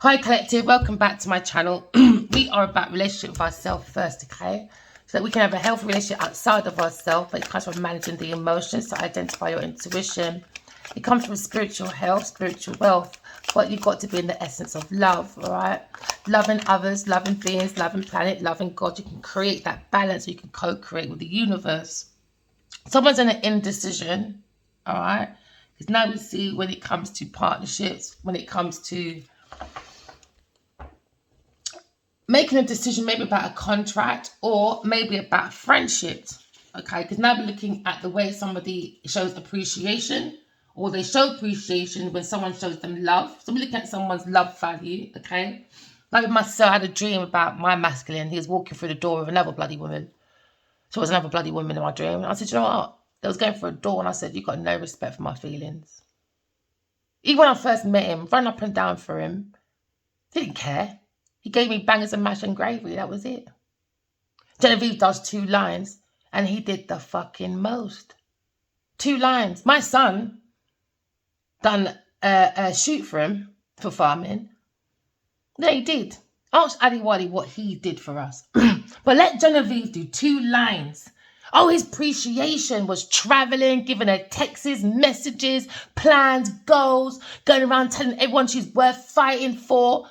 Hi collective, welcome back to my channel. We are about relationship with ourselves first, okay? So that we can have a healthy relationship outside of ourselves, but it comes from managing the emotions to identify your intuition. It comes from spiritual health, spiritual wealth, but you've got to be in the essence of love, all right? Loving others, loving beings, loving planet, loving God. You can create that balance, you can co-create with the universe. Someone's in an indecision, all right? Because now we see when it comes to partnerships, when it comes to making a decision maybe about a contract or maybe about friendship, okay? Because now we're looking at the way somebody shows appreciation, or they show appreciation when someone shows them love. So we're looking at someone's love value, okay? Like with myself, I had a dream about my masculine. He was walking through the door with another bloody woman. So there was another bloody woman in my dream. And I said, you know what? They was going for a door and I said, you got no respect for my feelings. Even when I first met him, run up and down for him, he didn't care. He gave me bangers and mash and gravy. That was it. Genevieve does 2 lines and he did the fucking most. 2 lines. My son done a shoot for him for farming. Yeah, he did. Ask Addy Waddy what he did for us. But let Genevieve do 2 lines. Oh, his appreciation was traveling, giving her texts, messages, plans, goals, going around telling everyone she's worth fighting for.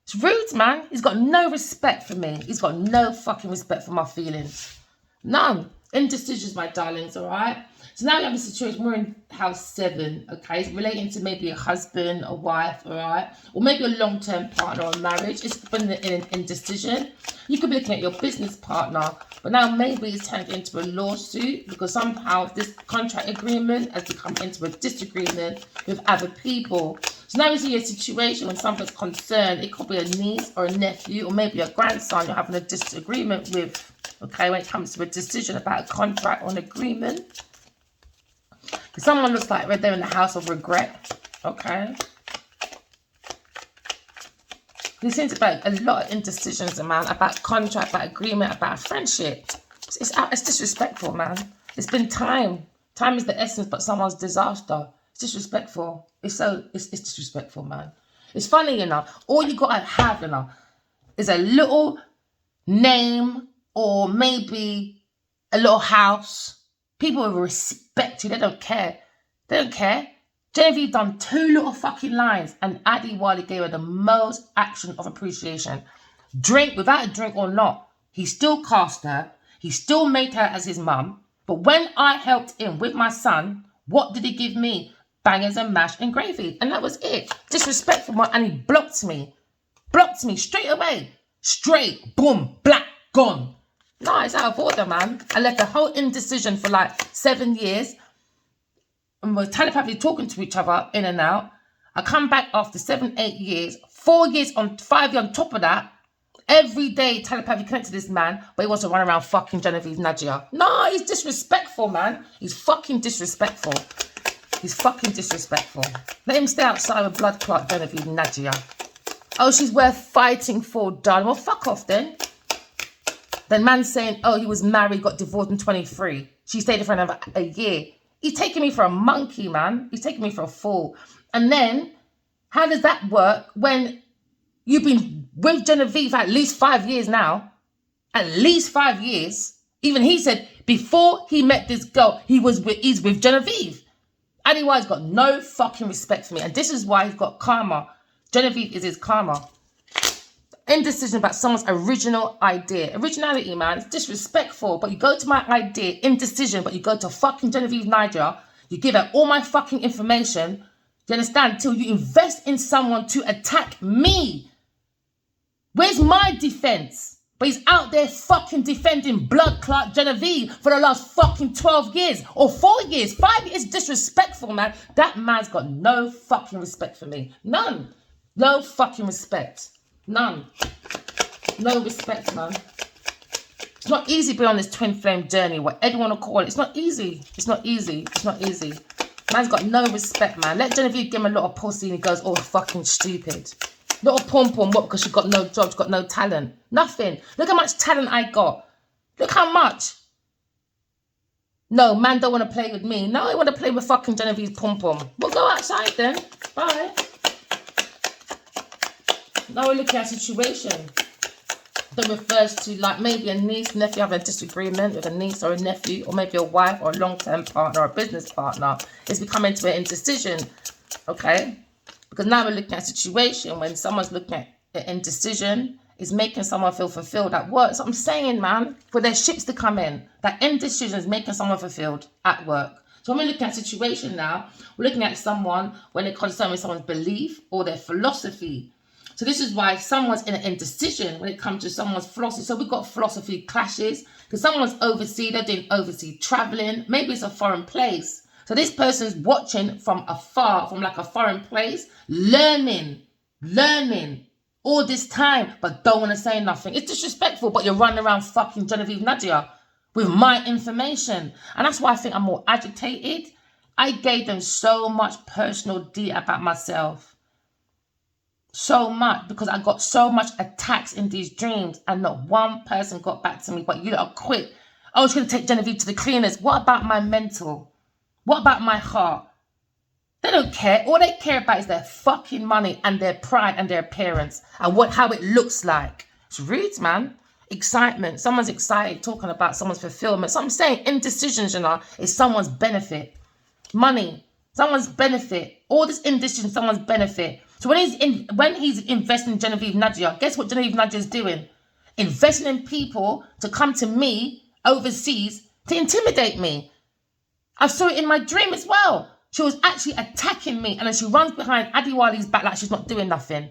It's rude, man. He's got no respect for me. He's got no fucking respect for my feelings. None. Indecisions, my darlings, all right? So now we have a situation. We're in house 7, okay? It's relating to maybe a husband, a wife, all right? Or maybe a long-term partner or marriage. It's been in an indecision. You could be looking at your business partner, but now maybe it's turned into a lawsuit because somehow this contract agreement has become into a disagreement with other people. So now we see a situation when someone's concerned. It could be a niece or a nephew or maybe a grandson you're having a disagreement with, okay, when it comes to a decision about a contract or an agreement. Someone looks like they're in the house of regret, okay? There seems to be a lot of indecisions, man, about contract, about agreement, about friendship. It's disrespectful, man. It's been time. Time is the essence, but someone's disaster. It's disrespectful. It's disrespectful, man. It's funny, you know. All you gotta have, you know, is a little name or maybe a little house. People will respect you. They don't care. They don't care. Genevieve done 2 little fucking lines and Addy Wally gave her the most action of appreciation. Drink, without a drink or not, he still cast her. He still made her as his mum. But when I helped him with my son, what did he give me? Bangers and mash and gravy. And that was it. Disrespectful, and he blocked me. Blocked me straight away. Straight, boom, black, gone. No, it's out of order, man. I left the whole indecision for like 7 years. And we're telepathically talking to each other in and out. I come back after 7, 8 years. 4 years on 5 years on top of that. Every day telepathically connected to this man, but he wants to run around fucking Genevieve Nadia. No, he's disrespectful, man. He's fucking disrespectful. He's fucking disrespectful. Let him stay outside with blood clot Genevieve Nadia. Oh, she's worth fighting for, darling. Well, fuck off then. Then man's saying, oh, he was married, got divorced in 23. She stayed for another a year. He's taking me for a monkey, man. He's taking me for a fool. And then, how does that work when you've been with Genevieve for at least 5 years now? At least 5 years. Even he said, before he met this girl, he's with Genevieve. Addy Y's got no fucking respect for me. And this is why he's got karma. Genevieve is his karma. Indecision about someone's original idea. Originality, man, it's disrespectful. But you go to my idea, indecision, but you go to fucking Genevieve Nadia, you give her all my fucking information, you understand, until you invest in someone to attack me. Where's my defense? But he's out there fucking defending blood clot Genevieve for the last fucking 12 years or 4 years. 5 years, disrespectful, man. That man's got no fucking respect for me. None. No fucking respect. None. No respect, man. It's not easy being on this twin flame journey, whatever you want to call it. It's not easy. It's not easy. It's not easy. Man's got no respect, man. Let Genevieve give him a lot of pussy and he goes all fucking stupid. Little pom-pom, what? Because she got no job, she got no talent. Nothing. Look how much talent I got. Look how much. No, man don't want to play with me. No, I want to play with fucking Genevieve's pom-pom. We'll go outside then. Bye. Now we're looking at a situation that refers to like maybe a niece, nephew having a disagreement with a niece or a nephew, or maybe a wife or a long-term partner or a business partner. It's becoming to an indecision, okay? Because now we're looking at a situation when someone's looking at an indecision, is making someone feel fulfilled at work. So I'm saying, man, for their ships to come in, that indecision is making someone fulfilled at work. So when we're looking at a situation now, we're looking at someone when it concerns someone's belief or their philosophy. So this is why someone's in an indecision when it comes to someone's philosophy. So we've got philosophy clashes because someone's overseas, they're doing overseas traveling. Maybe it's a foreign place. So this person's watching from afar, from like a foreign place, learning all this time, but don't want to say nothing. It's disrespectful, but you're running around fucking Genevieve Nadia with my information. And that's why I think I'm more agitated. I gave them so much personal detail about myself. So much, because I got so much attacks in these dreams and not one person got back to me, but you lot are quick. I was going to take Genevieve to the cleaners. What about my mental? What about my heart? They don't care. All they care about is their fucking money and their pride and their appearance and how it looks like. It's rude, man. Excitement. Someone's excited talking about someone's fulfillment. So I'm saying indecisions, is someone's benefit. Money, someone's benefit. All this indecision, someone's benefit. So when he's investing in Genevieve Nadia, guess what Genevieve Nadia is doing? Investing in people to come to me overseas to intimidate me. I saw it in my dream as well. She was actually attacking me, and then she runs behind Adiwali's back like she's not doing nothing.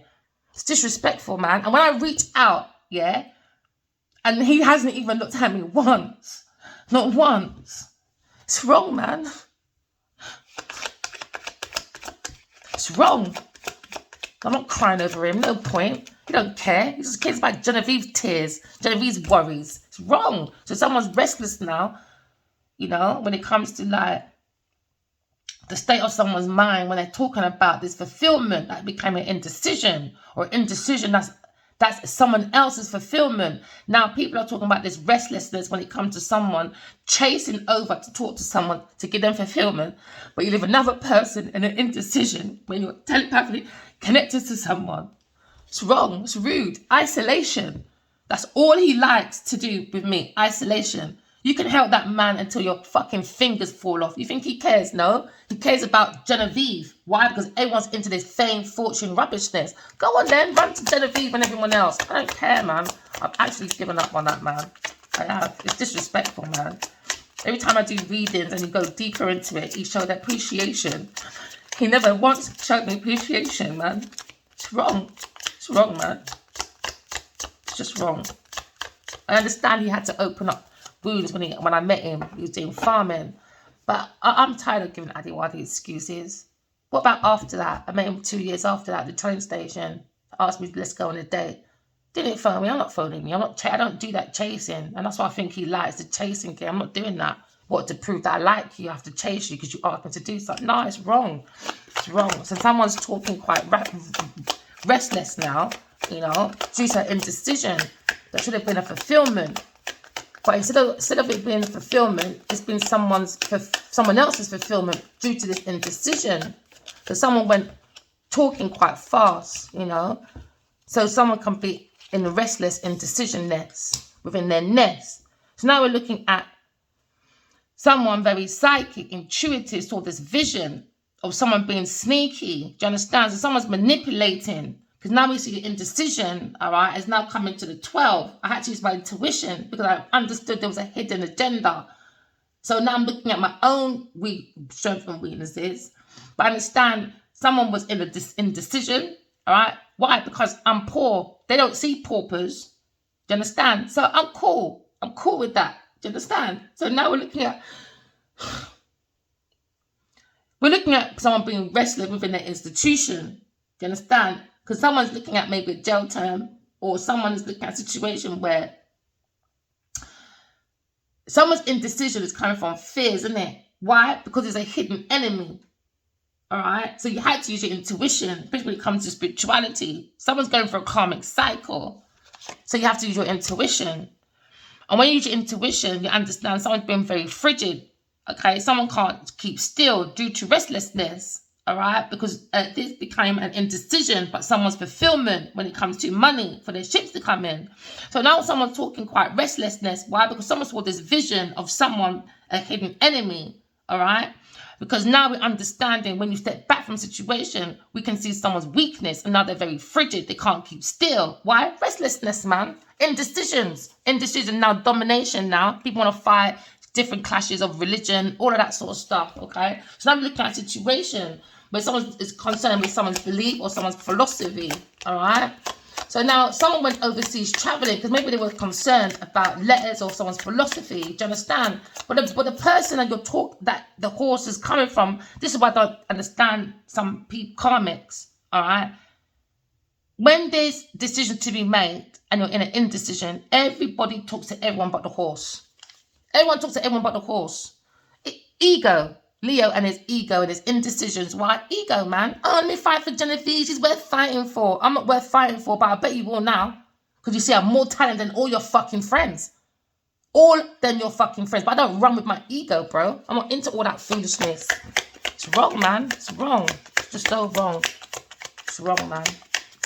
It's disrespectful, man. And when I reach out, yeah, and he hasn't even looked at me once. Not once. It's wrong, man. It's wrong. I'm not crying over him. No point. He don't care. He just cares about Genevieve's tears, Genevieve's worries. It's wrong. So someone's restless now, when it comes to like the state of someone's mind when they're talking about this fulfillment that became an indecision, or indecision that's someone else's fulfillment. Now people are talking about this restlessness when it comes to someone chasing over to talk to someone to give them fulfillment, but you leave another person in an indecision when you're telepathically connected to someone. It's wrong. It's rude. Isolation. That's all he likes to do with me. Isolation. You can help that man until your fucking fingers fall off. You think he cares? No. He cares about Genevieve. Why? Because everyone's into this fame, fortune, rubbishness. Go on then. Run to Genevieve and everyone else. I don't care, man. I've actually given up on that, man. I have. It's disrespectful, man. Every time I do readings and you go deeper into it, you show the appreciation. He never once showed me appreciation, man. It's wrong. It's wrong, man. It's just wrong. I understand he had to open up wounds when I met him. He was doing farming, but I'm tired of giving Adiwadi excuses. What about after that? I met him 2 years after that at the train station. Asked me, let's go on a date. Didn't phone me. I'm not phoning me. I don't do that chasing, and that's why I think he likes the chasing game. I'm not doing that. What, to prove that I like you, I have to chase you because you asked me to do something? No, it's wrong. It's wrong. So someone's talking quite restless now, due to indecision. There should have been a fulfillment. But instead of it being a fulfillment, it's been someone else's fulfillment due to this indecision. So someone went talking quite fast, So someone can be in a restless indecision nest, within their nest. So now we're looking at someone very psychic, intuitive, saw this vision of someone being sneaky. Do you understand? So someone's manipulating. Because now we see the indecision, all right, is now coming to the 12. I had to use my intuition because I understood there was a hidden agenda. So now I'm looking at my own strengths and weaknesses. But I understand someone was in indecision, all right? Why? Because I'm poor. They don't see paupers. Do you understand? So I'm cool. I'm cool with that. Do you understand? So now we're looking at someone being restless within their institution. Do you understand? Because someone's looking at maybe a jail term, or someone's looking at a situation where someone's indecision is coming from fears, isn't it? Why? Because there's a hidden enemy. All right? So you had to use your intuition, especially when it comes to spirituality. Someone's going for a karmic cycle. So you have to use your intuition. And when you use your intuition, you understand someone's been very frigid. Okay? Someone can't keep still due to restlessness. all right? Because this became an indecision, but someone's fulfillment when it comes to money for their ships to come in. So now someone's talking quite restlessness. Why? Because someone saw this vision of someone, a hidden enemy, all right? Because now we're understanding when you step back from a situation, we can see someone's weakness, and now they're very frigid. They can't keep still. Why? Restlessness, man. Indecisions. Indecision, now domination now. People want to fight, different clashes of religion, all of that sort of stuff, okay? So now we're looking at a situation where someone is concerned with someone's belief or someone's philosophy, all right? So now someone went overseas traveling because maybe they were concerned about letters or someone's philosophy. Do you understand? But the person that that the horse is coming from, this is why I don't understand some karmics, all right? When there's decision to be made and you're in an indecision, everybody talks to everyone but the horse. Everyone talks to everyone but the horse. Ego. Leo and his ego and his indecisions. Why? Ego, man. Oh, let me fight for Genevieve. She's worth fighting for. I'm not worth fighting for, but I bet you will now. Because you see, I'm more talented than all your fucking friends. All than your fucking friends. But I don't run with my ego, bro. I'm not into all that foolishness. It's wrong, man. It's wrong. It's just so wrong. It's wrong, man.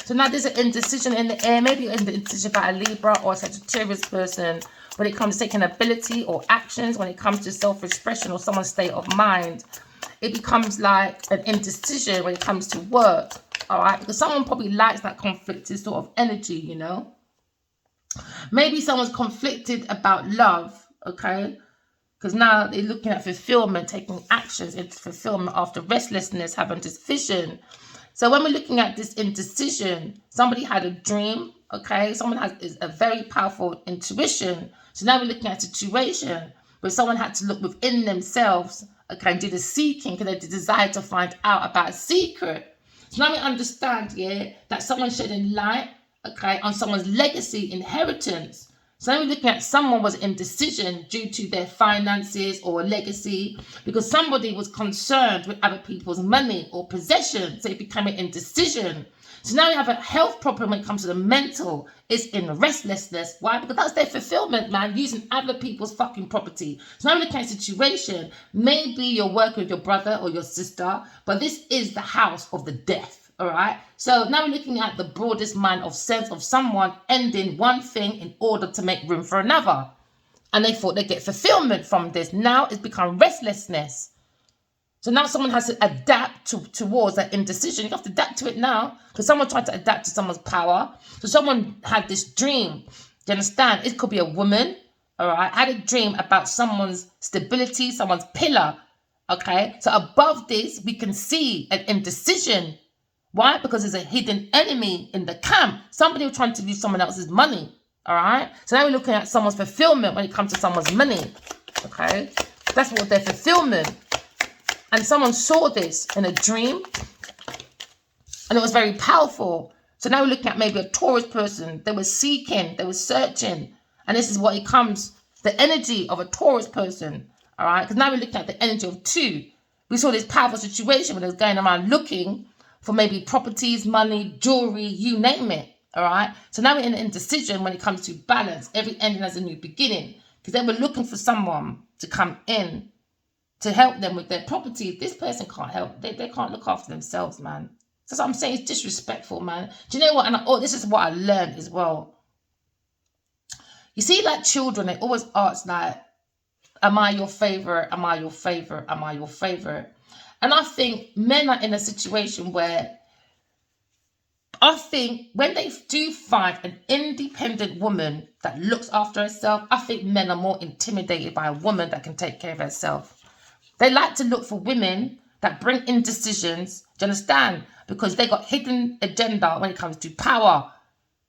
So now there's an indecision in the air. Maybe you're in the indecision about a Libra or a Sagittarius person when it comes to taking ability or actions, when it comes to self-expression or someone's state of mind. It becomes like an indecision when it comes to work, all right? Because someone probably likes that conflicted sort of energy, you know? Maybe someone's conflicted about love, okay? Because now they're looking at fulfillment, taking actions into fulfillment after restlessness, having this vision. So when we're looking at this indecision, somebody had a dream, okay? Someone has a very powerful intuition. So now we're looking at a situation where someone had to look within themselves, okay, and do the seeking because they desire to find out about a secret. So now we understand, yeah, that someone shedding light, okay, on someone's legacy, inheritance. So now we're looking at someone was in decision due to their finances or legacy because somebody was concerned with other people's money or possession. So it became an indecision. So now we have a health problem when it comes to the mental. It's in restlessness. Why? Because that's their fulfillment, man, using other people's fucking property. So now we're looking at a situation. Maybe you're working with your brother or your sister, but this is the house of the death. All right. So now we're looking at the broadest mind of sense of someone ending one thing in order to make room for another. And they thought they'd get fulfillment from this. Now it's become restlessness. So now someone has to adapt towards that indecision. You have to adapt to it now because someone tried to adapt to someone's power. So someone had this dream. Do you understand? It could be a woman. All right. Had a dream about someone's stability, someone's pillar. Okay. So above this, we can see an indecision. Why? Because there's a hidden enemy in the camp. Somebody was trying to use someone else's money. All right. So now we're looking at someone's fulfillment when it comes to someone's money. Okay. That's what their fulfillment. And someone saw this in a dream. And it was very powerful. So now we're looking at maybe a Taurus person. They were seeking. They were searching. And this is what it comes. The energy of a Taurus person. All right. Because now we're looking at the energy of two. We saw this powerful situation where they was going around looking for maybe properties, money, jewelry, you name it, all right? So now we're in an indecision when it comes to balance. Every ending has a new beginning because they were looking for someone to come in to help them with their property. This person can't help. They can't look after themselves, man. So that's what I'm saying. It's disrespectful, man. Do you know what? And this is what I learned as well. You see, like children, they always ask, like, am I your favorite? Am I your favorite? Am I your favorite? And I think men are in a situation where I think when they do find an independent woman that looks after herself, I think men are more intimidated by a woman that can take care of herself. They like to look for women that bring indecisions, do you understand? Because they got hidden agenda when it comes to power.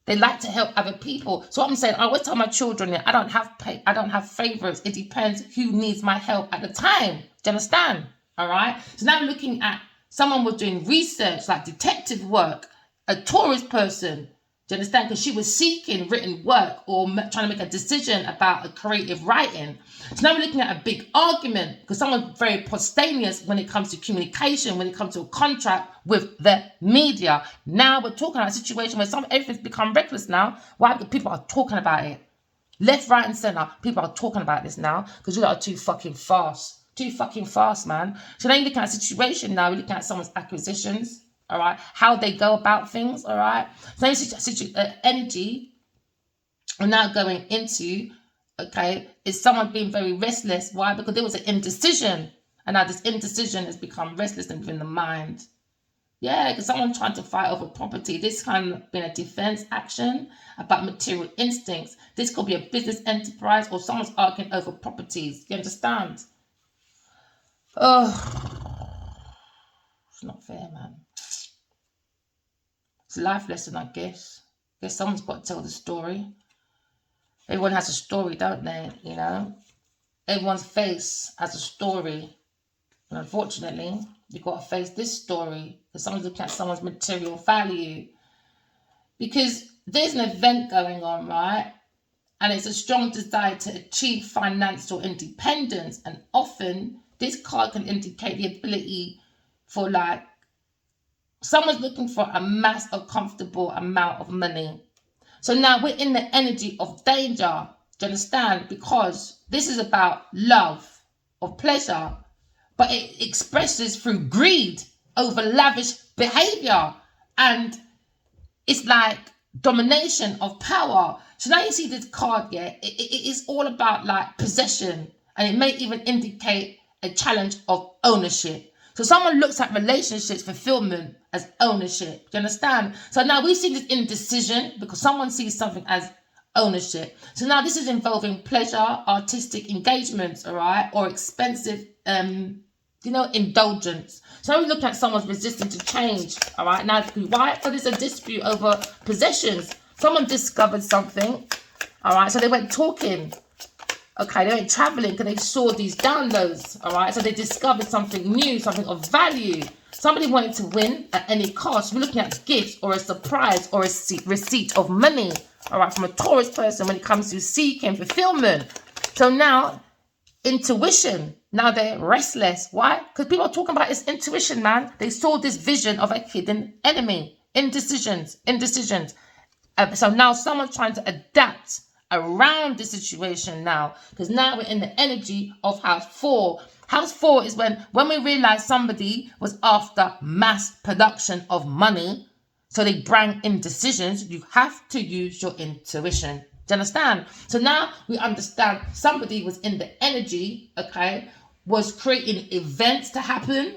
They like to help other people. So what I'm saying, I always tell my children, I don't have favorites. It depends who needs my help at the time. Do you understand? All right. So now we're looking at someone was doing research, like detective work, a Taurus person. Do you understand? Because she was seeking written work or trying to make a decision about a creative writing. So now we're looking at a big argument because someone's very spontaneous when it comes to communication, when it comes to a contract with the media. Now we're talking about a situation where everything's become reckless now. Why? Because people are talking about it. Left, right, and center. People are talking about this now because you lot are too fucking fast. Too fucking fast, man. So now you're looking at a situation now, we're looking at someone's acquisitions, all right? How they go about things, all right? So energy we're now going into, okay, is someone being very restless. Why? Because there was an indecision. And now this indecision has become restlessness within the mind. Yeah, because someone trying to fight over property. This kind of been a defense action about material instincts. This could be a business enterprise or someone's arguing over properties. You understand? Oh, it's not fair, man. It's a life lesson, I guess. Someone's got to tell the story. Everyone has a story, don't they? You know? Everyone's face has a story. And unfortunately, you've got to face this story because someone's looking at someone's material value. Because there's an event going on, right? And it's a strong desire to achieve financial independence. And often, this card can indicate the ability for, like, someone's looking for a a comfortable amount of money. So now we're in the energy of danger. Do you understand? Because this is about love, of pleasure, but it expresses through greed over lavish behavior. And it's like domination of power. So now you see this card, yeah, it is all about like possession. And it may even indicate a challenge of ownership. So someone looks at relationships fulfillment as ownership. Do you understand? So now we see this indecision because someone sees something as ownership. So now this is involving pleasure, artistic engagements, all right, or expensive, indulgence. So now we look at someone's resistant to change, all right. Now, why? Because there's a dispute over possessions. Someone discovered something, all right. So they went talking. Okay, they went traveling because they saw these downloads, all right? So they discovered something new, something of value. Somebody wanted to win at any cost. We're looking at gifts or a surprise or a receipt of money, all right, from a Taurus person when it comes to seeking fulfillment. So now, intuition. Now they're restless. Why? Because people are talking about this intuition, man. They saw this vision of a hidden enemy. Indecisions. So now someone's trying to adapt around the situation now, because now we're in the energy of house 4. House 4 is when we realize somebody was after mass production of money, so they bring in decisions. You have to use your intuition. Do you understand? So now we understand somebody was in the energy, okay, was creating events to happen,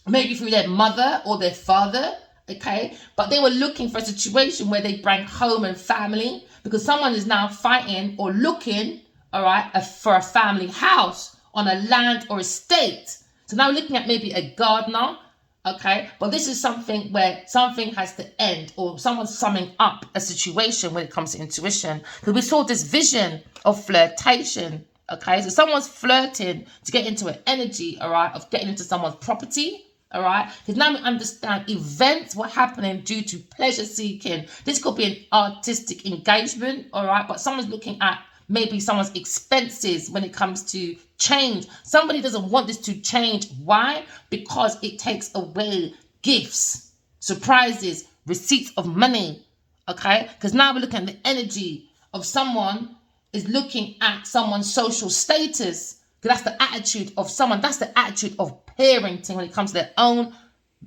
maybe through their mother or their father, okay, but they were looking for a situation where they bring home and family, because someone is now fighting or looking, all right, for a family house on a land or estate. So now we're looking at maybe a gardener, okay, but this is something where something has to end, or someone's summing up a situation when it comes to intuition, because we saw this vision of flirtation, okay, so someone's flirting to get into an energy, all right, of getting into someone's property. All right, because now we understand events were happening due to pleasure seeking. This could be an artistic engagement, all right, but someone's looking at maybe someone's expenses when it comes to change. Somebody doesn't want this to change. Why? Because it takes away gifts, surprises, receipts of money, okay? Because now we're looking at the energy of someone is looking at someone's social status, because that's the attitude of someone. That's the attitude of parenting when it comes to their own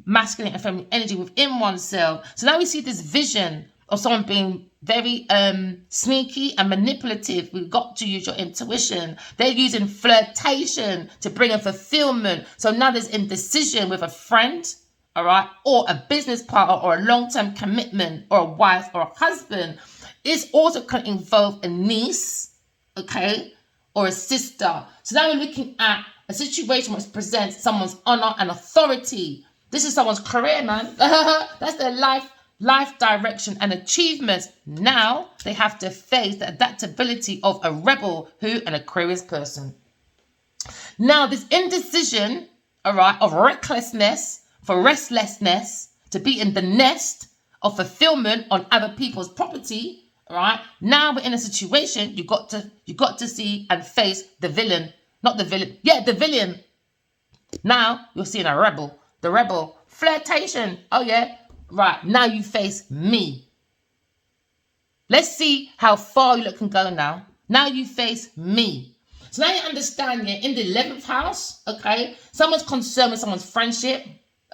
masculine and feminine energy within oneself. So now we see this vision of someone being very sneaky and manipulative. We've got to use your intuition. They're using flirtation to bring in fulfillment. So now there's indecision with a friend, all right, or a business partner, or a long-term commitment, or a wife or a husband. It's also can involve a niece, okay, or a sister. So now we're looking at a situation which presents someone's honor and authority. This is someone's career, man. That's their life direction and achievements. Now they have to face the adaptability of a rebel, an Aquarius person. Now this indecision, all right, of recklessness for restlessness to be in the nest of fulfillment on other people's property. All right. Now we're in a situation you got to see and face the villain. Not the villain. Yeah, the villain. Now you're seeing a rebel. The rebel. Flirtation. Oh, yeah. Right. Now you face me. Let's see how far you can go now. Now you face me. So now you understand, yeah, in the 11th house, okay, someone's concerned with someone's friendship,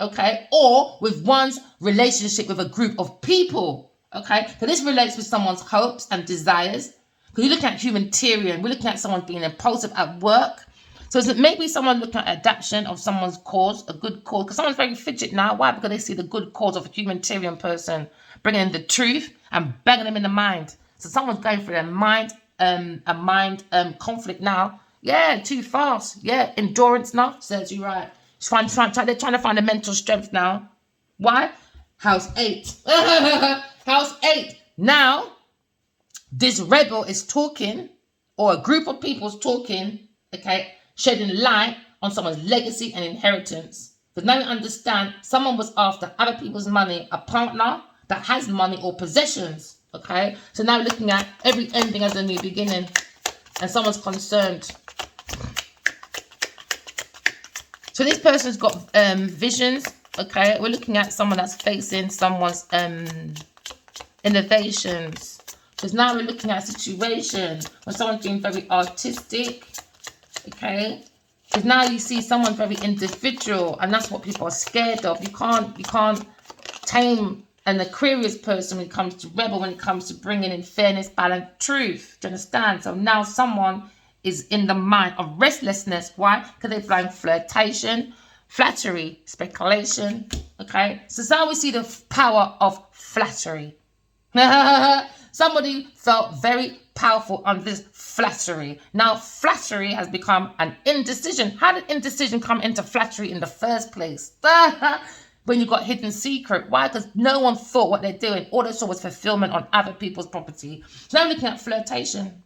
okay, or with one's relationship with a group of people, okay. So this relates with someone's hopes and desires. Because you're looking at humanitarian, we're looking at someone being impulsive at work. So is it maybe someone looking at adaptation of someone's cause, a good cause? Because someone's very fidget now. Why? Because they see the good cause of a humanitarian person, bringing in the truth and banging them in the mind. So someone's going through a mind conflict now. Yeah, too fast. Yeah, endurance now, serves you right. They're trying to find a mental strength now. Why? House 8. House 8. Now, this rebel is talking, or a group of people is talking, okay, shedding light on someone's legacy and inheritance. Because now you understand, someone was after other people's money, a partner that has money or possessions, okay? So now we're looking at every ending as a new beginning, and someone's concerned. So this person's got visions, okay? We're looking at someone that's facing someone's innovations. Because now we're looking at a situation where someone's being very artistic, okay? Because now you see someone very individual, and that's what people are scared of. You can't tame an Aquarius person when it comes to rebel, when it comes to bringing in fairness, balance, truth. Do you understand? So now someone is in the mind of restlessness. Why? Because they're blind flirtation, flattery, speculation, okay? So now we see the power of flattery. Somebody felt very powerful on this flattery. Now, flattery has become an indecision. How did indecision come into flattery in the first place? When you got hidden secret. Why? Because no one thought what they're doing. All they saw was fulfillment on other people's property. So now we're looking at flirtation.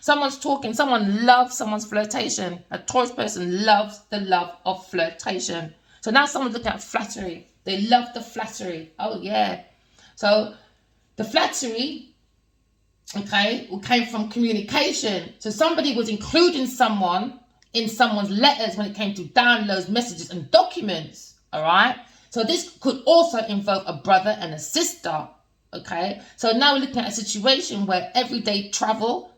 Someone's talking. Someone loves someone's flirtation. A Taurus person loves the love of flirtation. So now someone's looking at flattery. They love the flattery. Oh, yeah. So the flattery, okay, came from communication. So somebody was including someone in someone's letters when it came to downloads, messages, and documents, all right? So this could also involve a brother and a sister, okay? So now we're looking at a situation where everyday travel,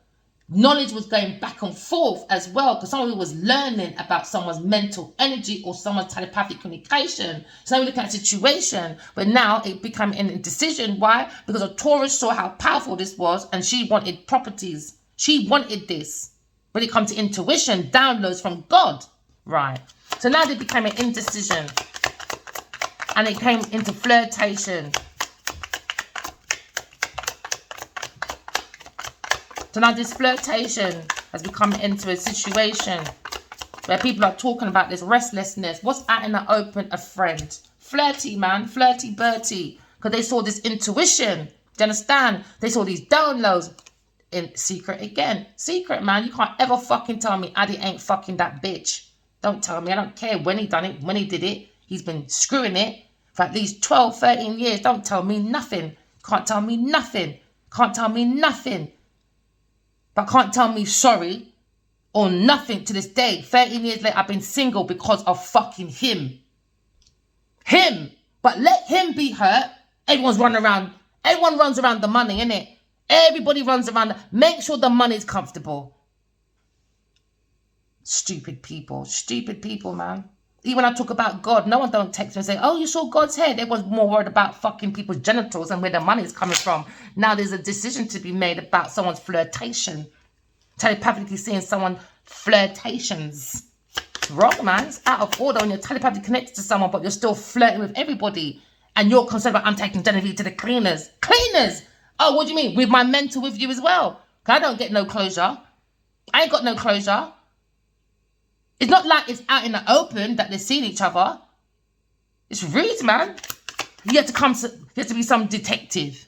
knowledge was going back and forth as well, because someone was learning about someone's mental energy or someone's telepathic communication. So now we're looking at a situation where now it became an indecision. Why? Because a Taurus saw how powerful this was, and she wanted properties. She wanted this. When it comes to intuition, downloads from God, right? So now they became an indecision, and it came into flirtation. So now this flirtation has become into a situation where people are talking about this restlessness. What's out in the open? A friend. Flirty, man. Flirty Bertie. Because they saw this intuition. Do you understand? They saw these downloads in secret again. Secret, man. You can't ever fucking tell me Addy ain't fucking that bitch. Don't tell me. I don't care when he done it, when he did it. He's been screwing it for at least 12, 13 years. Don't tell me nothing. Can't tell me nothing. Can't tell me nothing. But can't tell me sorry or nothing to this day. 13 years later, I've been single because of fucking him. Him. But let him be hurt. Everyone runs around the money, innit? Everybody runs around. Make sure the money's comfortable. Stupid people, man. Even when I talk about God, no one don't text me and say, oh, you saw God's head. Everyone's more worried about fucking people's genitals and where the money's coming from. Now there's a decision to be made about someone's flirtation. Telepathically seeing someone flirtations. It's wrong, man. It's out of order when you're telepathically connected to someone, but you're still flirting with everybody. And you're concerned about, I'm taking Genevieve to the cleaners. Cleaners! Oh, what do you mean? With my mentor with you as well? Because I don't get no closure. I ain't got no closure. It's not like it's out in the open that they're seeing each other. It's rude, man. You have to be some detective.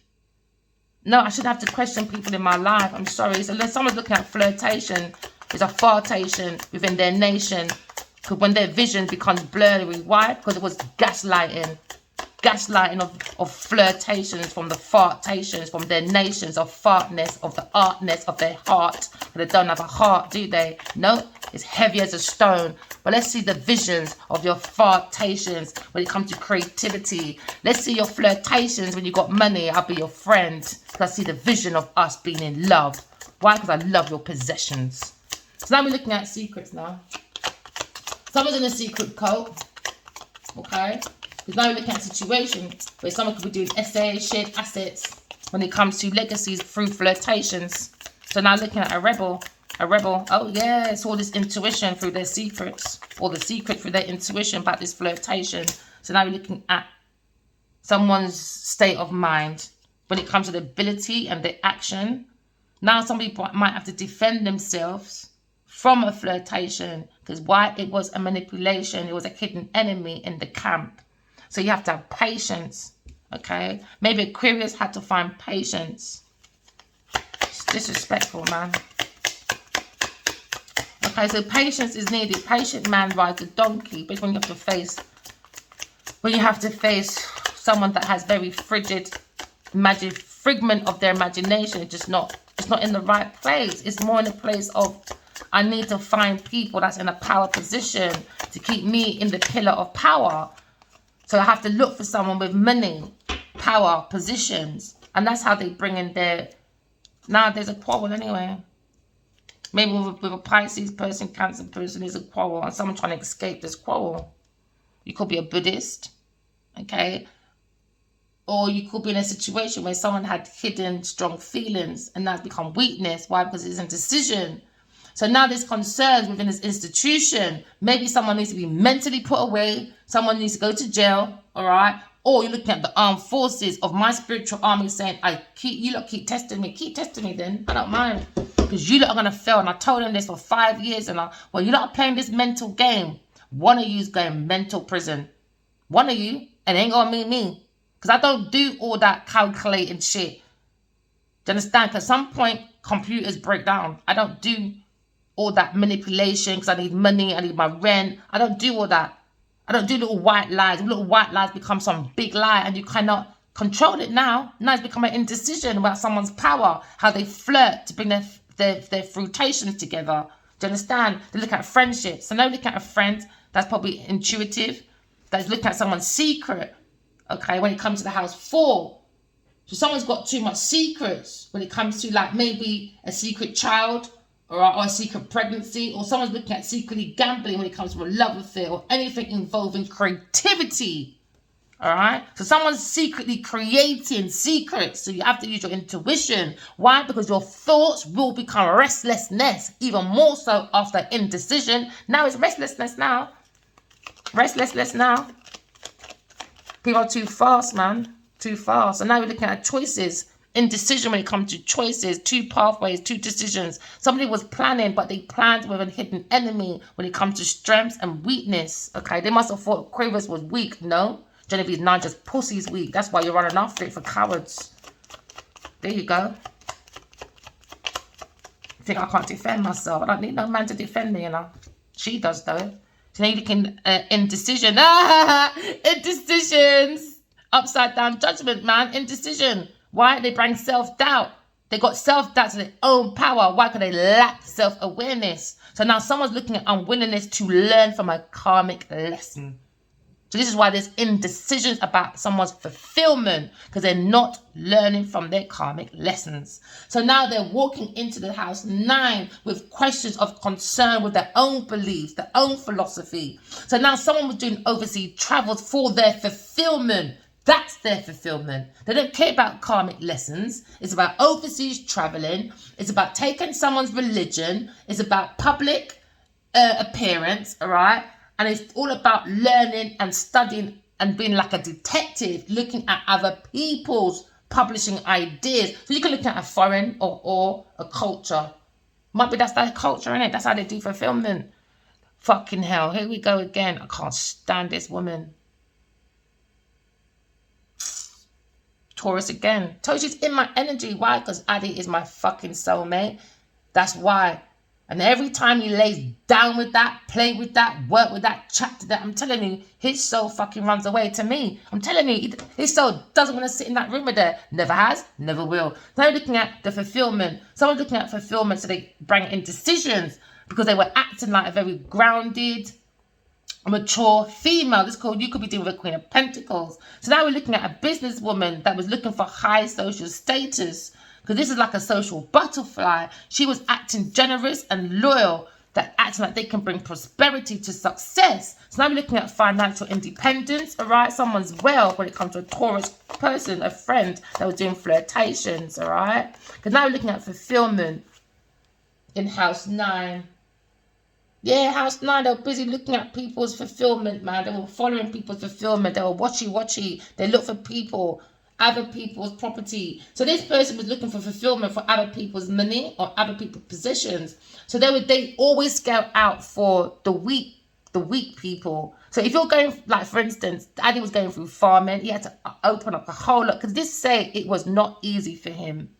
No, I shouldn't have to question people in my life. I'm sorry. So unless someone's looking at flirtation, it's a fartation within their nation. Because when their vision becomes blurry, why? Because it was gaslighting. Gaslighting of flirtations from the fartations, from their nations of fartness, of the artness of their heart. But they don't have a heart, do they? No, it's heavy as a stone. But let's see the visions of your fartations when it comes to creativity. Let's see your flirtations when you got money. I'll be your friend. Because I see the vision of us being in love. Why? Because I love your possessions. So now we're looking at secrets now. Someone's in a secret cult. Okay? Because now we're looking at situations where someone could be doing SA, shared assets, when it comes to legacies through flirtations. So now looking at a rebel. Oh yeah, it's all this intuition through their secrets. Or the secret through their intuition about this flirtation. So now we're looking at someone's state of mind when it comes to the ability and the action. Now somebody might have to defend themselves from a flirtation. Because why? It was a manipulation. It was a hidden enemy in the camp. So you have to have patience. Okay? Maybe Aquarius had to find patience. It's disrespectful, man. Okay, so patience is needed. Patient man rides a donkey. But when you have to face someone that has very frigid figment of their imagination, it's not in the right place. It's more in a place of, I need to find people that's in a power position to keep me in the pillar of power. So I have to look for someone with money, power, positions. And that's how they bring in their... Now there's a quarrel anyway. Maybe with a Pisces person, Cancer person, there's a quarrel. And someone trying to escape this quarrel. You could be a Buddhist. Okay? Or you could be in a situation where someone had hidden strong feelings. And that's become weakness. Why? Because it's indecision. So now there's concerns within this institution. Maybe someone needs to be mentally put away. Someone needs to go to jail. All right? Or you're looking at the armed forces of my spiritual army saying, you lot keep testing me. Keep testing me then. I don't mind. Because you lot are going to fail. And I told them this for 5 years. And you lot are playing this mental game. One of you is going mental prison. One of you. And it ain't going to mean me. Because I don't do all that calculating shit. Do you understand? Because at some point, computers break down. I don't do all that manipulation because I need money, I need my rent. I don't do all that. I don't do little white lies. Little white lies become some big lie and you cannot control it now. Now it's become an indecision about someone's power, how they flirt to bring their fruitations together. Do you understand? They look at friendships. So now look at a friend that's probably intuitive, that's looking at someone's secret. Okay, when it comes to the house 4. So someone's got too much secrets when it comes to like maybe a secret child, or a secret pregnancy, or someone's looking at secretly gambling when it comes to a love affair or anything involving creativity. All right? So someone's secretly creating secrets. So you have to use your intuition. Why? Because your thoughts will become restlessness, even more so after indecision. Now it's restlessness now. Restlessness now. People are too fast, man. Too fast. So now we're looking at choices. Indecision when it comes to choices, 2 pathways, 2 decisions. Somebody was planning, but they planned with a hidden enemy when it comes to strengths and weakness. Okay, they must have thought Aquarius was weak. No, Genevieve's not just pussy's weak. That's why you're running after it for cowards. There you go. I think I can't defend myself. I don't need no man to defend me, you know. She does though. So now you're looking indecision. Indecisions. Upside down judgment, man. Indecision. Why? They bring self-doubt. They got self-doubt to their own power. Why? Because they lack self-awareness. So now someone's looking at unwillingness to learn from a karmic lesson. So this is why there's indecisions about someone's fulfillment, because they're not learning from their karmic lessons. So now they're walking into the house 9 with questions of concern with their own beliefs, their own philosophy. So now someone was doing overseas travels for their fulfillment. That's their fulfillment. They don't care about karmic lessons. It's about overseas traveling. It's about taking someone's religion. It's about public appearance, all right? And it's all about learning and studying and being like a detective, looking at other people's publishing ideas. So you can look at a foreign or a culture. Might be that's their culture, innit? That's how they do fulfillment. Fucking hell, here we go again. I can't stand this woman. Taurus again. Told you it's in my energy. Why? Because Addy is my fucking soulmate. That's why. And every time he lays down with that, play with that, work with that, chat to that, I'm telling you, his soul fucking runs away to me. I'm telling you, his soul doesn't want to sit in that room with there. Never has, never will. So they're looking at the fulfillment. Someone's looking at fulfillment so they bring in decisions because they were acting like a very grounded, mature female. This called, you could be dealing with a Queen of Pentacles. So now we're looking at a businesswoman that was looking for high social status. Because this is like a social butterfly. She was acting generous and loyal, that acting like they can bring prosperity to success. So now we're looking at financial independence, all right? Someone's well when it comes to a Taurus person, a friend that was doing flirtations, all right? Because now we're looking at fulfillment in house 9. Yeah, house 9, they were busy looking at people's fulfillment, man. They were following people's fulfillment. They were watchy. They look for people, other people's property. So this person was looking for fulfillment for other people's money or other people's possessions. So they always scout out for the weak people. So if you're going, like for instance, Daddy was going through farming, he had to open up a whole lot, because this say it was not easy for him.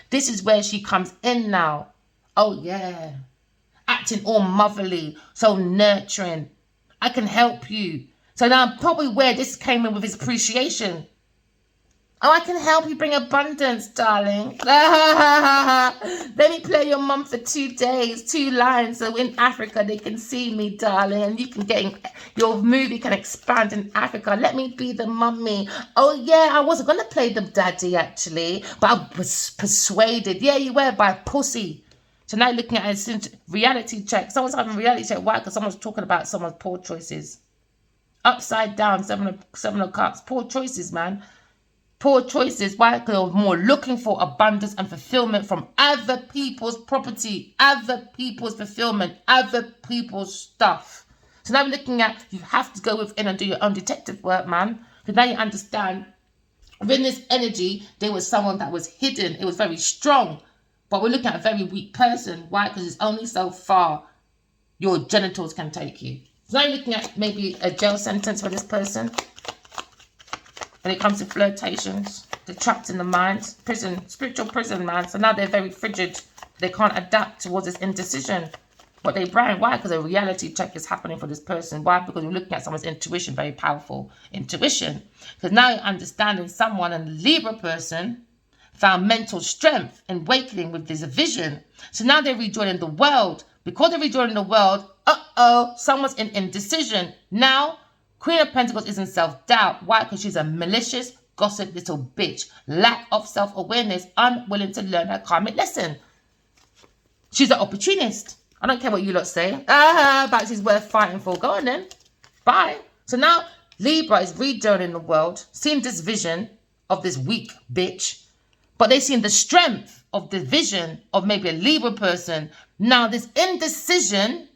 This is where she comes in now. Oh yeah, acting all motherly, so nurturing. I can help you. So now probably where this came in with his appreciation. Oh, I can help you bring abundance, darling. Let me play your mum for 2 days, 2 lines, so in Africa they can see me, darling, and you can your movie can expand in Africa. Let me be the mummy. Oh yeah, I wasn't gonna play the daddy actually, but I was persuaded. Yeah, you were, by pussy. So now looking at a reality check. Someone's having a reality check. Why? Because someone's talking about someone's poor choices. Upside down, seven of cups. Poor choices, man. Poor choices. Why? Because they're more looking for abundance and fulfillment from other people's property, other people's fulfillment, other people's stuff. So now we're looking at, you have to go within and do your own detective work, man. Because now you understand, within this energy, there was someone that was hidden. It was very strong. But we're looking at a very weak person. Why? Because it's only so far your genitals can take you. So now you're looking at maybe a jail sentence for this person. When it comes to flirtations, they're trapped in the mind. Prison, spiritual prison, man. So now they're very frigid. They can't adapt towards this indecision. What they bring. Why? Because a reality check is happening for this person. Why? Because you're looking at someone's intuition, very powerful intuition. Because now you're understanding someone, and a Libra person found mental strength in awakening with this vision. So now they're rejoining the world. Because they're rejoining the world, someone's in indecision. Now, Queen of Pentacles is in self-doubt. Why? Because she's a malicious, gossip little bitch. Lack of self-awareness, unwilling to learn her karmic lesson. She's an opportunist. I don't care what you lot say. But she's worth fighting for. Go on then. Bye. So now, Libra is rejoining the world, seeing this vision of this weak bitch. But they seen the strength of the vision of maybe a Libra person. Now, this indecision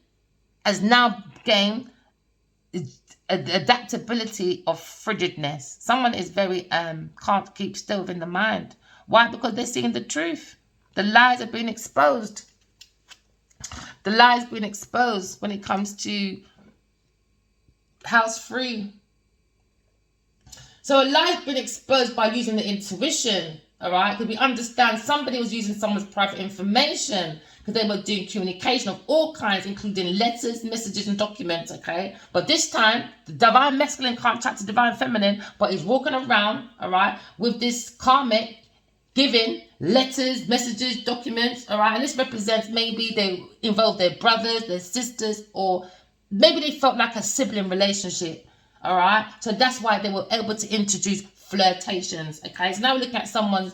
has now gained adaptability of frigidness. Someone is very, can't keep still within the mind. Why? Because they're seeing the truth. The lies are being exposed. The lies being exposed when it comes to house 3. So a lie's been exposed by using the intuition. All right, because we understand somebody was using someone's private information because they were doing communication of all kinds, including letters, messages, and documents, okay? But this time, the divine masculine can't chat to divine feminine, but he's walking around, all right, with this karmic giving letters, messages, documents, all right? And this represents maybe they involve their brothers, their sisters, or maybe they felt like a sibling relationship, all right? So that's why they were able to introduce flirtations, okay? So now we're looking at someone's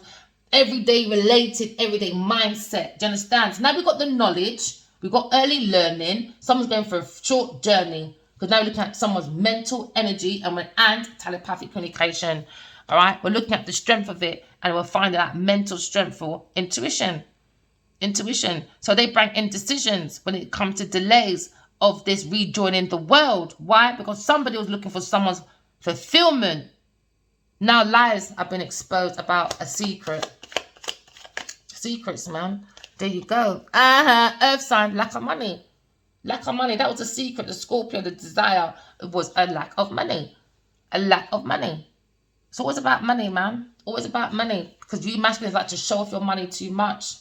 everyday mindset. Do you understand? So now we've got the knowledge, we've got early learning, someone's going for a short journey, because now we're looking at someone's mental energy and telepathic communication. All right, we're looking at the strength of it, and we're finding that mental strength for intuition. So they bring indecisions when it comes to delays of this rejoining the world. Why? Because somebody was looking for someone's fulfillment. Now lies have been exposed about a secret. Secrets, man. There you go. Earth sign, lack of money. Lack of money. That was a secret. The Scorpio, the desire was a lack of money. A lack of money. It's always about money, man. Always about money. Because you masculines like to show off your money too much.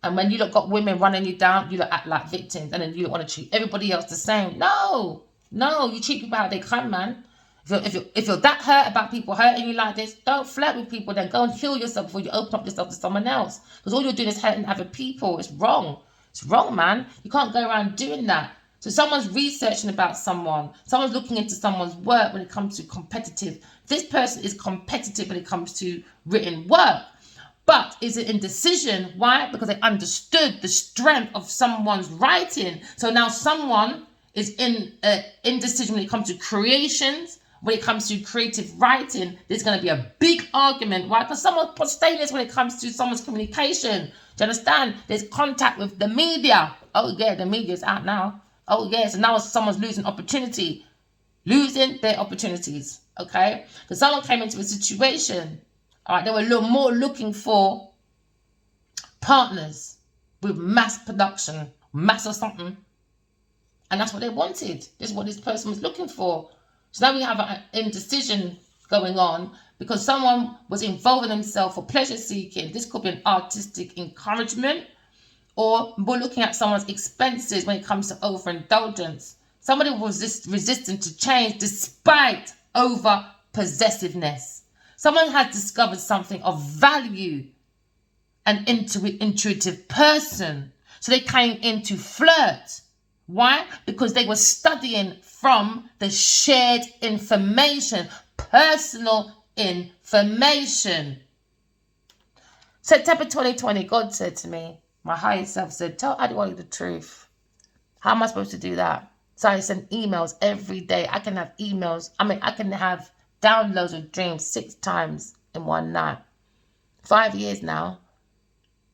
And when you look got women running you down, you look act like victims. And then you don't want to treat everybody else the same. No, you treat people how they come, man. If you're that hurt about people hurting you like this, don't flirt with people. Then go and heal yourself before you open up yourself to someone else. Because all you're doing is hurting other people. It's wrong. It's wrong, man. You can't go around doing that. So someone's researching about someone. Someone's looking into someone's work when it comes to competitive. This person is competitive when it comes to written work. But is it indecision? Why? Because they understood the strength of someone's writing. So now someone is in indecision when it comes to creations. When it comes to creative writing, there's going to be a big argument. Why? Because someone's spontaneous when it comes to someone's communication. Do you understand? There's contact with the media. Oh yeah, the media's out now. Oh yeah, so now someone's losing opportunity. Losing their opportunities. Okay? Because someone came into a situation. All right, they were more looking for partners with mass production, mass or something. And that's what they wanted. This is what this person was looking for. So now we have an indecision going on because someone was involving themselves for pleasure seeking. This could be an artistic encouragement, or we're looking at someone's expenses when it comes to overindulgence. Somebody was resistant to change despite over possessiveness. Someone has discovered something of value, an intuitive person. So they came in to flirt. Why? Because they were studying from the shared information, personal information. September 2020, God said to me, my higher self said, tell Adewale the truth. How am I supposed to do that? So I send emails every day. I can have emails. I can have downloads of dreams 6 times in one night. 5 years now.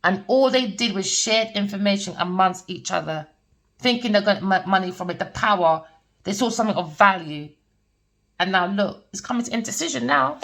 And all they did was shared information amongst each other, thinking they're going to make money from it, the power. They saw something of value. And now look, it's coming to indecision now.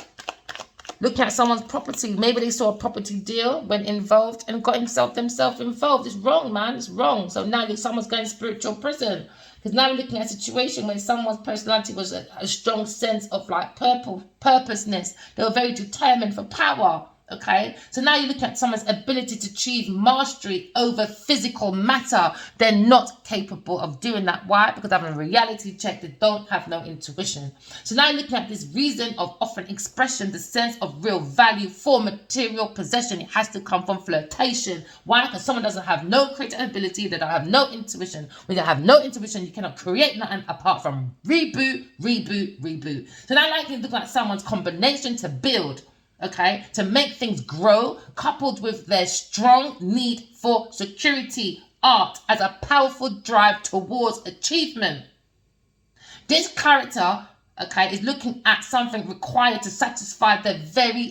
Looking at someone's property. Maybe they saw a property deal, went involved and got themselves involved. It's wrong, man. It's wrong. So now someone's going to spiritual prison. Because now we're looking at a situation when someone's personality was a strong sense of like purposeness. They were very determined for power. Okay, so now you look at someone's ability to achieve mastery over physical matter. They're not capable of doing that. Why? Because having a reality check, they don't have no intuition. So now you're looking at this reason of offering expression, the sense of real value for material possession. It has to come from flirtation. Why? Because someone doesn't have no creative ability, they don't have no intuition. When you have no intuition, you cannot create nothing apart from reboot. So now like you look at someone's combination to build. Okay, to make things grow, coupled with their strong need for security, art as a powerful drive towards achievement. This character, okay, is looking at something required to satisfy their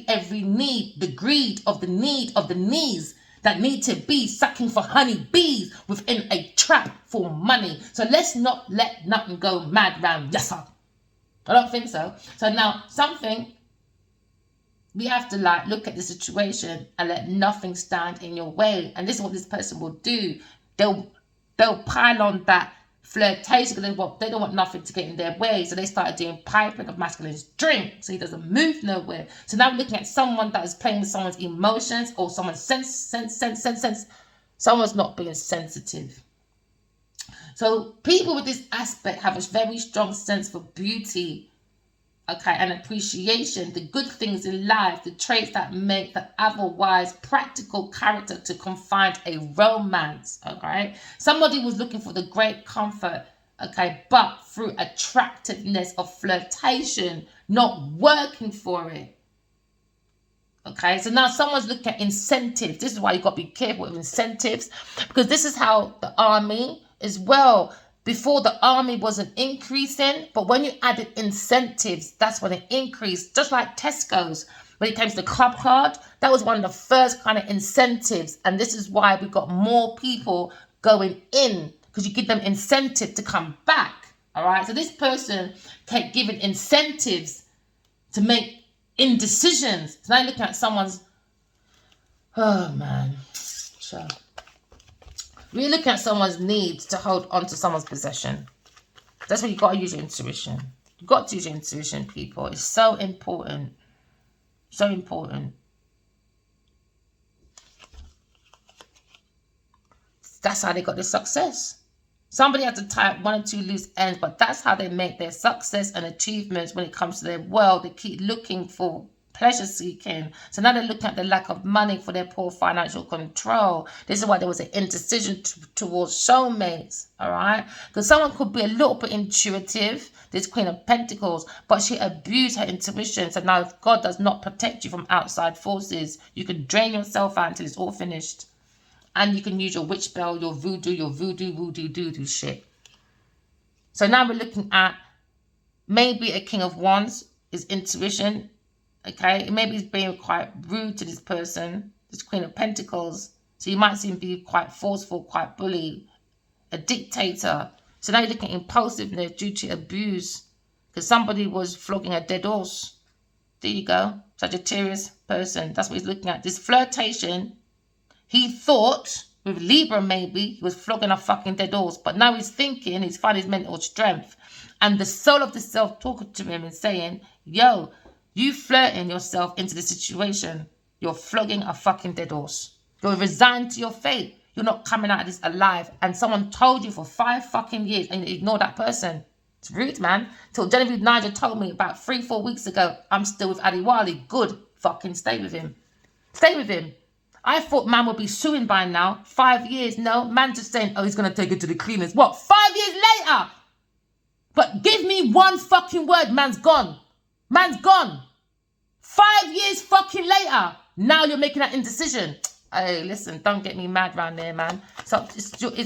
every need, the greed of the need of the needs that need to be sucking for honey bees within a trap for money. So let's not let nothing go mad round. Yes, sir. I don't think so. So now we have to like look at the situation and let nothing stand in your way. And this is what this person will do. They'll pile on that flirtation because they don't want nothing to get in their way. So they started doing piping of masculine's drink so he doesn't move nowhere. So now we're looking at someone that is playing with someone's emotions or someone's sense. Someone's not being sensitive. So people with this aspect have a very strong sense for beauty. Okay, and appreciation, the good things in life, the traits that make the otherwise practical character to confine a romance. Okay, somebody was looking for the great comfort. Okay, but through attractiveness of flirtation, not working for it. Okay, so now someone's looking at incentives. This is why you got to be careful with incentives, because this is how the army as well. Before, the army wasn't increasing, but when you added incentives, that's when it increased. Just like Tesco's, when it came to the club card, that was one of the first kind of incentives. And this is why we got more people going in, because you give them incentive to come back. All right. So this person kept giving incentives to make indecisions. So now you're looking at someone's, oh man, sure. We're looking at someone's need to hold on to someone's possession. That's where you got to use your intuition. You've got to use your intuition, people. It's so important. So important. That's how they got their success. Somebody had to tie up 1 or 2 loose ends, but that's how they make their success and achievements when it comes to their world. They keep looking for pleasure seeking. So now they're looking at the lack of money for their poor financial control. This is why there was an indecision towards soulmates, all right? Because someone could be a little bit intuitive, this Queen of Pentacles, but she abused her intuition. So now if God does not protect you from outside forces, you can drain yourself out until it's all finished. And you can use your witch spell, your voodoo, doo shit. So now we're looking at maybe a King of Wands is intuition. Okay, maybe he's being quite rude to this person, this Queen of Pentacles. So you might see him be quite forceful, quite bully, a dictator. So now you're looking at impulsiveness due to abuse because somebody was flogging a dead horse. There you go. Sagittarius person. That's what he's looking at. This flirtation. He thought, with Libra maybe, he was flogging a fucking dead horse. But now he's thinking, he's finding his mental strength. And the soul of the self talking to him and saying, yo, you flirting yourself into the situation. You're flogging a fucking dead horse. You're resigned to your fate. You're not coming out of this alive. And someone told you for 5 fucking years and you ignore that person. It's rude, man. Till Genevieve Nigel told me about 3-4 weeks ago, I'm still with Adiwali. Good. Fucking stay with him. Stay with him. I thought man would be suing by now. 5 years. No, man just saying, oh, he's going to take it to the cleaners. What? 5 years later? But give me one fucking word. Man's gone. Man's gone. 5 years fucking later. Now you're making that indecision. Hey, listen, don't get me mad round there, man. So,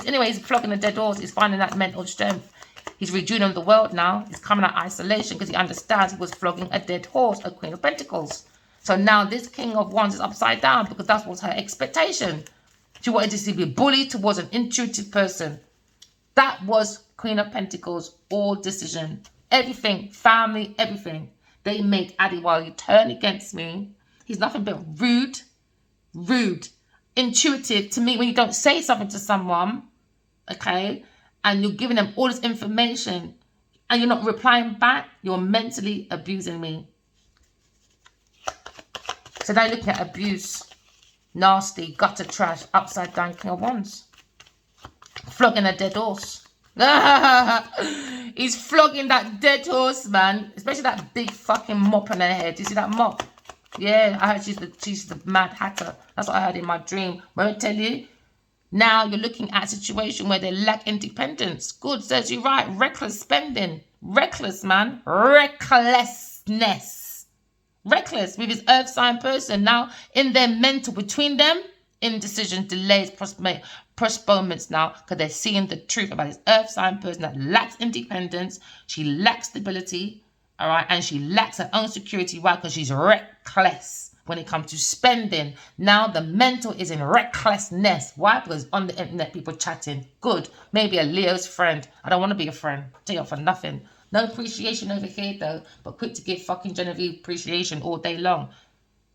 anyway, he's flogging a dead horse. He's finding that mental strength. He's redoing the world now. He's coming out of isolation because he understands he was flogging a dead horse, a Queen of Pentacles. So now this King of Wands is upside down because that was her expectation. She wanted to see be bullied towards an intuitive person. That was Queen of Pentacles, all decision. Everything, family, everything. They made Adiwali turn against me. He's nothing but rude, intuitive to me. When you don't say something to someone, okay, and you're giving them all this information and you're not replying back, you're mentally abusing me. So now you're looking at abuse, nasty, gutter trash, upside down King of Wands. Flogging a dead horse. He's flogging that dead horse, man. Especially that big fucking mop on her head. Do you see that mop? Yeah, I heard she's the Mad Hatter. That's what I heard in my dream. When I tell you, now you're looking at a situation where they lack independence. Good, says you right. Reckless spending. Reckless, man. Recklessness. Reckless with his earth sign person. Now in their mental, between them, indecision, delays, postponements now, because they're seeing the truth about his earth sign person that lacks independence. She lacks stability, all right, and she lacks her own security. Why? Because she's reckless when it comes to spending. Now the mental is in recklessness. Why? Because on the internet people chatting. Good. Maybe a Leo's friend. I don't want to be a friend. Take it for nothing. No appreciation over here though, but quick to give fucking Genevieve appreciation all day long.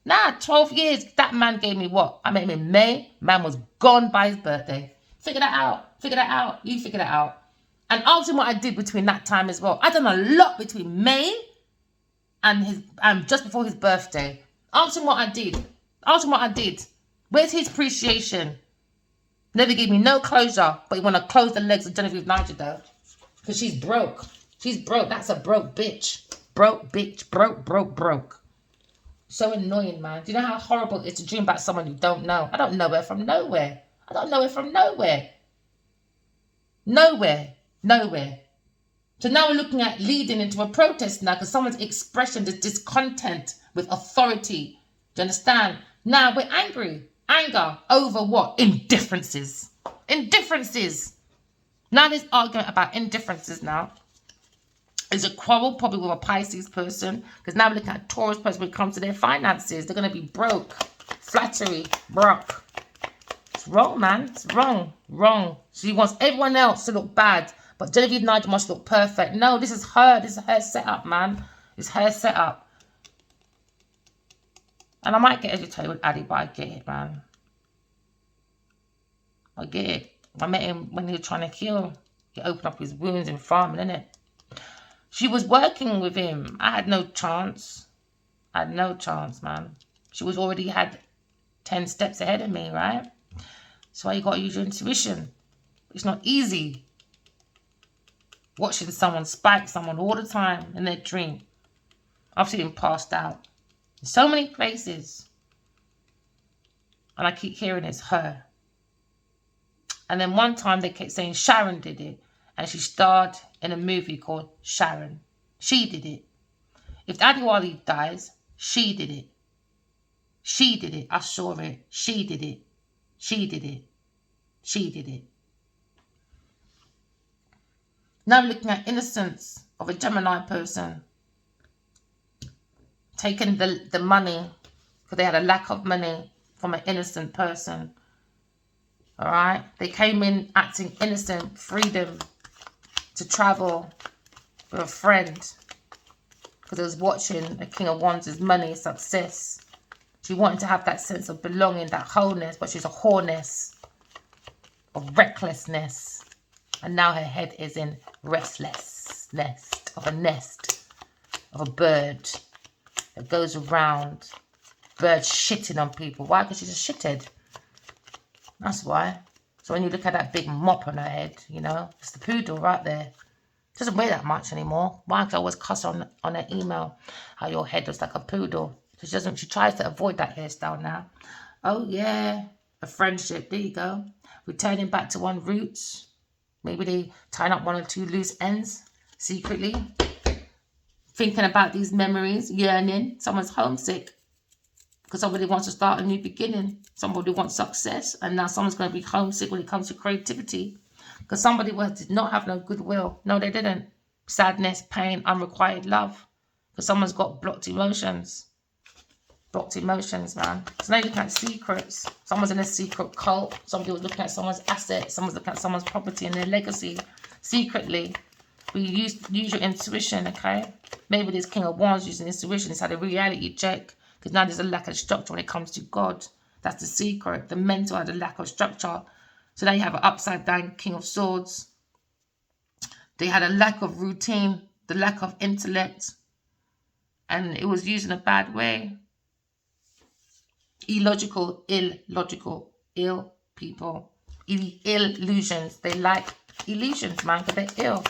Nah, 12 years. That man gave me what? I met him in May. Man was gone by his birthday. Figure that out. Figure that out. You figure that out. And ask him what I did between that time as well. I done a lot between May and just before his birthday. Ask him what I did. Ask him what I did. Where's his appreciation? Never gave me no closure, but you want to close the legs of Genevieve Nigel though. Because she's broke. She's broke. That's a broke bitch. Broke bitch. Broke. So annoying, man. Do you know how horrible it is to dream about someone you don't know? I don't know her from nowhere. Nowhere. So now we're looking at leading into a protest now because someone's expression is discontent with authority. Do you understand? Now we're angry. Anger over what? Indifferences. Now there's argument about indifferences now. There's a quarrel probably with a Pisces person because now we're looking at a Taurus person when it comes to their finances. They're going to be broke. Flattery. Broke. It's wrong, man. It's wrong. She wants everyone else to look bad. But Genevieve Nigel must look perfect. No, this is her. This is her setup, man. It's her setup. And I might get agitated with Addy, but I get it, man. I get it. I met him when he was trying to kill. He opened up his wounds in farming, innit? She was working with him. I had no chance. Man. She was already had 10 steps ahead of me, right? That's why you got to use your intuition. It's not easy. Watching someone spike someone all the time in their dream. I've seen him passed out. So many places. And I keep hearing it's her. And then one time they kept saying Sharon did it. And she starred in a movie called Sharon. She did it. If Adiwali dies, she did it. She did it. I saw it. She did it. She did it. She did it. Now I'm looking at innocence of a Gemini person. Taking the money, because they had a lack of money from an innocent person. Alright? They came in acting innocent, freedom to travel with a friend. Because they was watching the King of Wands' money, success. She wanted to have that sense of belonging, that wholeness, but she's a whoreness of recklessness. And now her head is in restlessness of a nest of a bird that goes around. Bird shitting on people. Why? Because she's a shithead. That's why. So when you look at that big mop on her head, you know, it's the poodle right there. Doesn't weigh that much anymore. Why? Because I always cuss on her email how your head looks like a poodle. So she tries to avoid that hairstyle now. Oh yeah, a friendship. There you go. Returning back to one roots. Maybe they tying up one or two loose ends secretly. Thinking about these memories, yearning. Someone's homesick because somebody wants to start a new beginning. Somebody wants success, and now someone's going to be homesick when it comes to creativity. Because somebody did not have no goodwill. No, they didn't. Sadness, pain, unrequited love. Because someone's got blocked emotions. Blocked emotions, man. So now you're looking at secrets. Someone's in a secret cult. Somebody was looking at someone's assets. Someone's looking at someone's property and their legacy. Secretly. We use your intuition, okay? Maybe this King of Wands using intuition. It's had a reality check. Because now there's a lack of structure when it comes to God. That's the secret. The mental had a lack of structure. So now you have an upside down King of Swords. They had a lack of routine. The lack of intellect. And it was used in a bad way. Illogical, illogical, ill people. Illusions. They like illusions, man, because they're ill.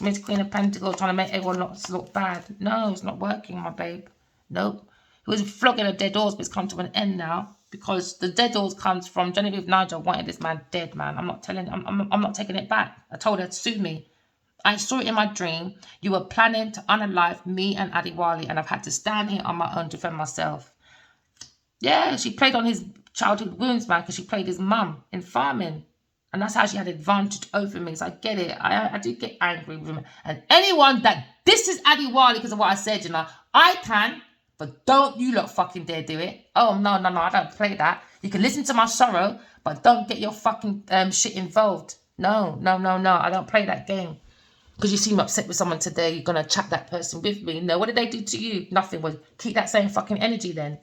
Miss Queen of Pentacles trying to make everyone look bad. No, it's not working, my babe. Nope. He was flogging a dead horse, but it's come to an end now. Because the dead horse comes from Genevieve Nigel wanting this man dead, man. I'm not taking it back. I told her to sue me. I saw it in my dream. You were planning to unalive me and Adiwali, and I've had to stand here on my own to defend myself. Yeah, she played on his childhood wounds, man, because she played his mum in farming. And that's how she had advantage over me. So I get it. I do get angry with him. And anyone that this is Adiwali because of what I said, you know, I can, but don't you lot fucking dare do it. Oh, no, I don't play that. You can listen to my sorrow, but don't get your fucking shit involved. No, I don't play that game. Because you seem upset with someone today, you're going to chat that person with me. No, what did they do to you? Nothing. Well, keep that same fucking energy then.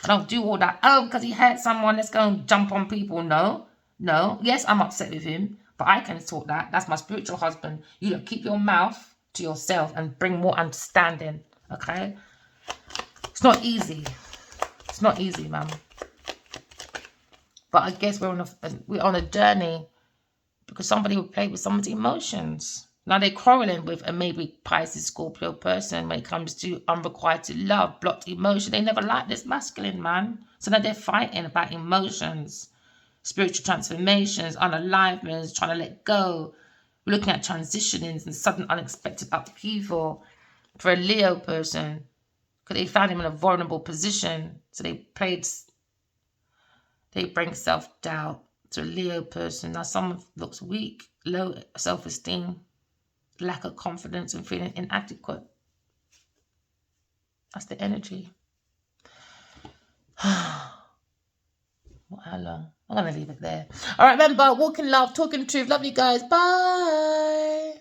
I don't do all that. Oh, because he hurt someone, let's go and jump on people. No. Yes, I'm upset with him, but I can sort that. That's my spiritual husband. You look, keep your mouth to yourself and bring more understanding, okay? It's not easy. It's not easy, man. But I guess we're on a journey because somebody will play with someone's emotions. Now they're quarreling with a maybe Pisces, Scorpio person when it comes to unrequited love, blocked emotion. They never liked this masculine, man. So now they're fighting about emotions, spiritual transformations, unaliveness, trying to let go. We're looking at transitionings and sudden unexpected upheaval for a Leo person because they found him in a vulnerable position. So they bring self-doubt to a Leo person. Now someone looks weak, low self-esteem, lack of confidence and feeling inadequate. That's the energy. How long? I'm going to leave it there. All right, remember, walking love, talking truth. Love you guys. Bye.